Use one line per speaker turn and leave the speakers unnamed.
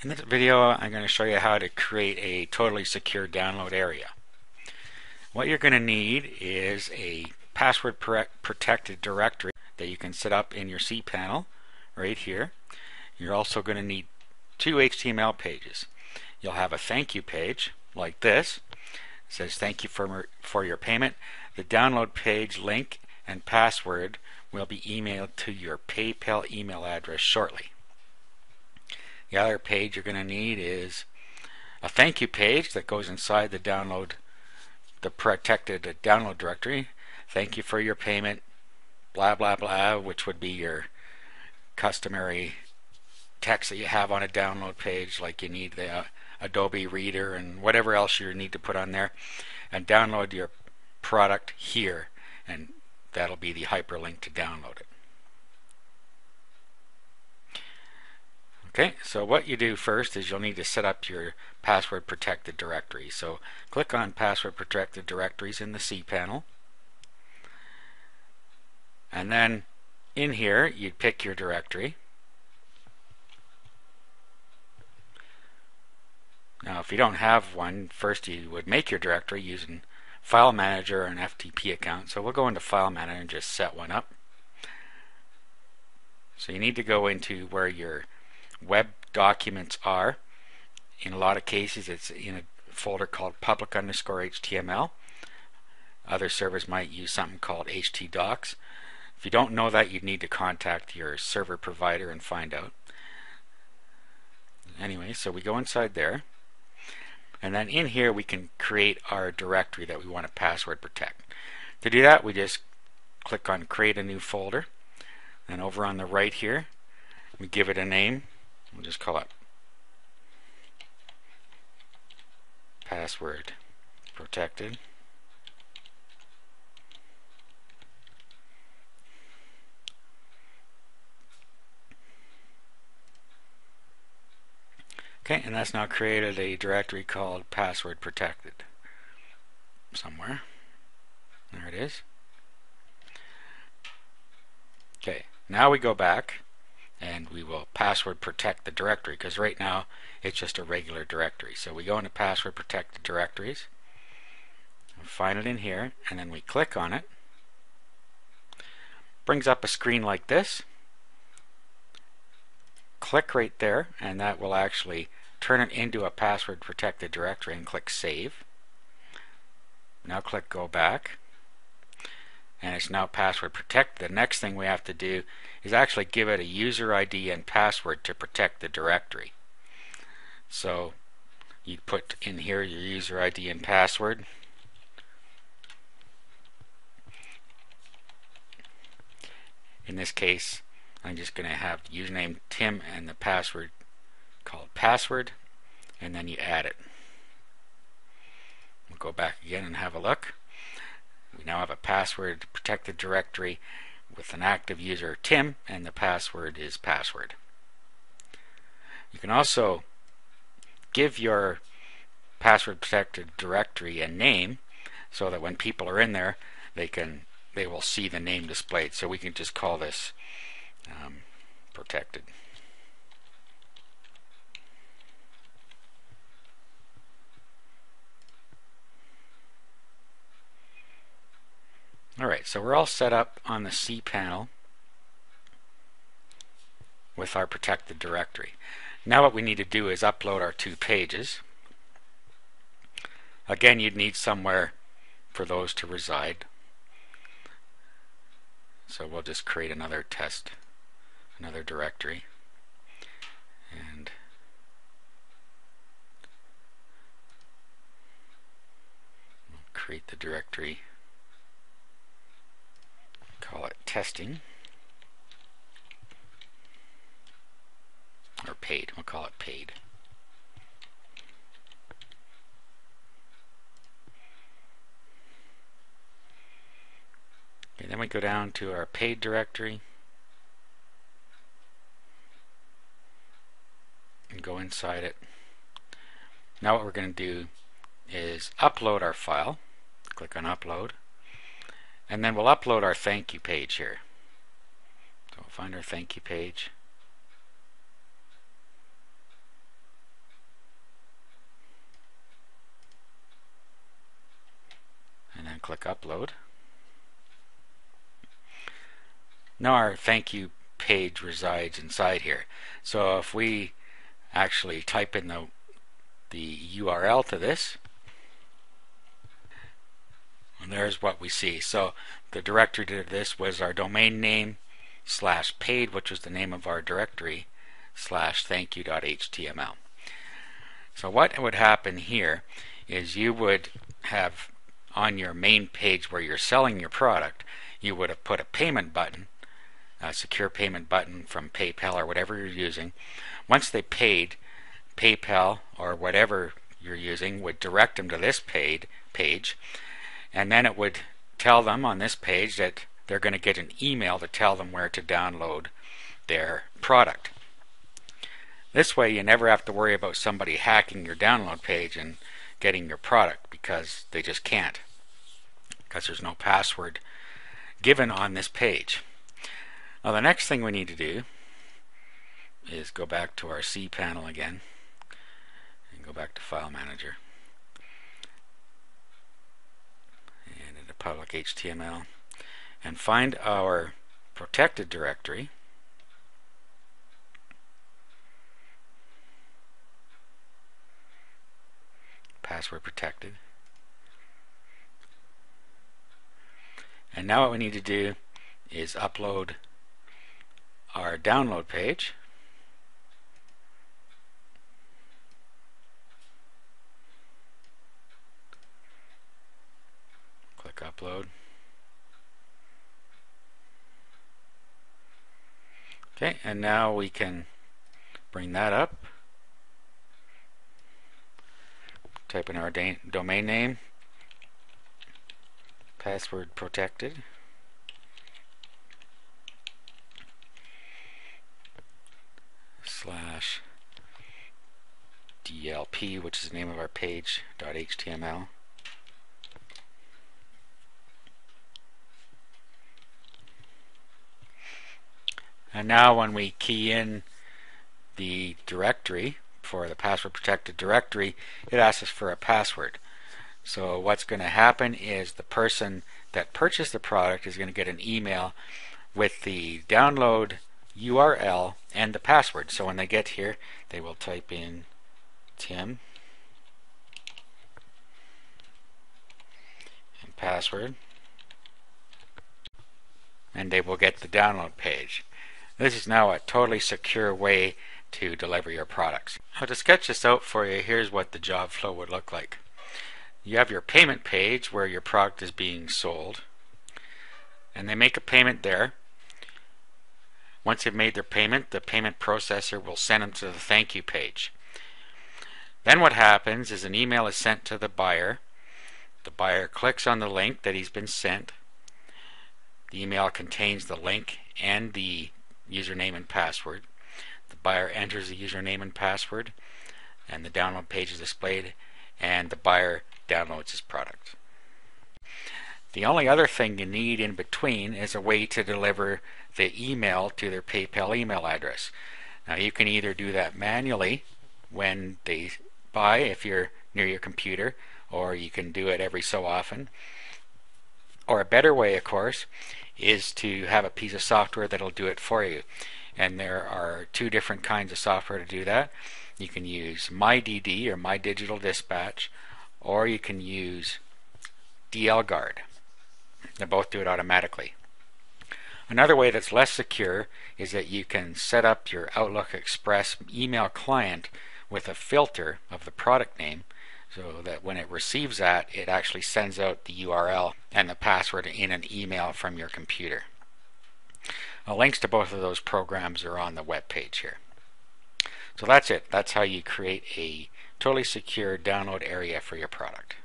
In this video, I'm going to show you how to create a totally secure download area. What you're going to need is a password protected directory that you can set up in your cPanel right here. You're also going to need two HTML pages. You'll have a thank you page like this. It says thank you for your payment. The download page link and password will be emailed to your PayPal email address shortly. The other page you're going to need is a thank you page that goes inside the protected download directory. Thank you for your payment, blah blah blah, which would be your customary text that you have on a download page, like you need the Adobe Reader and whatever else you need to put on there, and download your product here, and that'll be the hyperlink to download it. Okay, so what you do first is you'll need to set up your password protected directory. So click on password protected directories in the cPanel, and then in here you'd pick your directory. Now if you don't have one, first you would make your directory using File Manager or an FTP account. So we'll go into File Manager and just set one up. So you need to go into where your web documents are. In a lot of cases it's in a folder called public_HTML. Other servers might use something called htdocs. If you don't know that, you'd need to contact your server provider and find out. Anyway, so we go inside there, and then in here we can create our directory that we want to password protect. To do that, we just click on create a new folder, and over on the right here we give it a name. We'll just call it password protected. Okay, and that's now created a directory called password protected somewhere. There it is. Okay, now we go back and we will password protect the directory, because right now it's just a regular directory. So we go into password protected directories, find it in here, and then we click on it. Brings up a screen like this. Click right there, and that will actually turn it into a password protected directory, and click save. Now click go back, and it's now password protected. The next thing we have to do is actually give it a user ID and password to protect the directory. So you put in here your user ID and password. In this case, I'm just going to have username Tim and the password called password, and then you add it. We'll go back again and have a look. We now have a password protected directory with an active user Tim, and the password is password. You can also give your password protected directory a name, so that when people are in there they will see the name displayed. So we can just call this protected. Alright, so we're all set up on the cPanel with our protected directory. Now what we need to do is upload our two pages. Again, you'd need somewhere for those to reside. So we'll just create another directory, and we'll create the directory, call it testing, or paid. We'll call it paid. Okay, then we go down to our paid directory and go inside it. Now what we're going to do is upload our file. Click on upload, and then we'll upload our thank you page here. So we'll find our thank you page, click Upload. Now our thank you page resides inside here. So if we actually type in the URL to this, and there's what we see. So the directory to this was our domain name / paid, which was the name of our directory, / thankyou.html. So what would happen here is you would have on your main page where you're selling your product, you would have put a payment button, a secure payment button from PayPal or whatever you're using. Once they paid, PayPal or whatever you're using would direct them to this page, and then it would tell them on this page that they're going to get an email to tell them where to download their product. This way you never have to worry about somebody hacking your download page and getting your product, because they just can't, because there's no password given on this page. Now the next thing we need to do is go back to our cPanel again and go back to File Manager and into Public HTML and find our protected directory. Password protected. And now what we need to do is upload our download page. Click Upload. Okay, and now we can bring that up. Type in our domain name, password protected, /DLP, which is the name of our page, .html. And now when we key in the directory for the password protected directory, it asks us for a password. So what's going to happen is the person that purchased the product is going to get an email with the download URL and the password. So when they get here, they will type in Tim and password, and they will get the download page. This is now a totally secure way to deliver your products. Now to sketch this out for you, here's what the job flow would look like. You have your payment page where your product is being sold, and they make a payment there. Once they've made their payment, the payment processor will send them to the thank you page. Then what happens is an email is sent to the buyer. The buyer clicks on the link that he's been sent. The email contains the link and the username and password. The buyer enters the username and password, and the download page is displayed, and the buyer downloads his product. The only other thing you need in between is a way to deliver the email to their PayPal email address. Now you can either do that manually when they buy, if you're near your computer, or you can do it every so often. Or a better way, of course, is to have a piece of software that'll do it for you. And there are two different kinds of software to do that. You can use MyDD or My Digital Dispatch, or you can use DLGuard. They both do it automatically. Another way that's less secure is that you can set up your Outlook Express email client with a filter of the product name, so that when it receives that, it actually sends out the URL and the password in an email from your computer. Links to both of those programs are on the web page here. So that's it. That's how you create a totally secure download area for your product.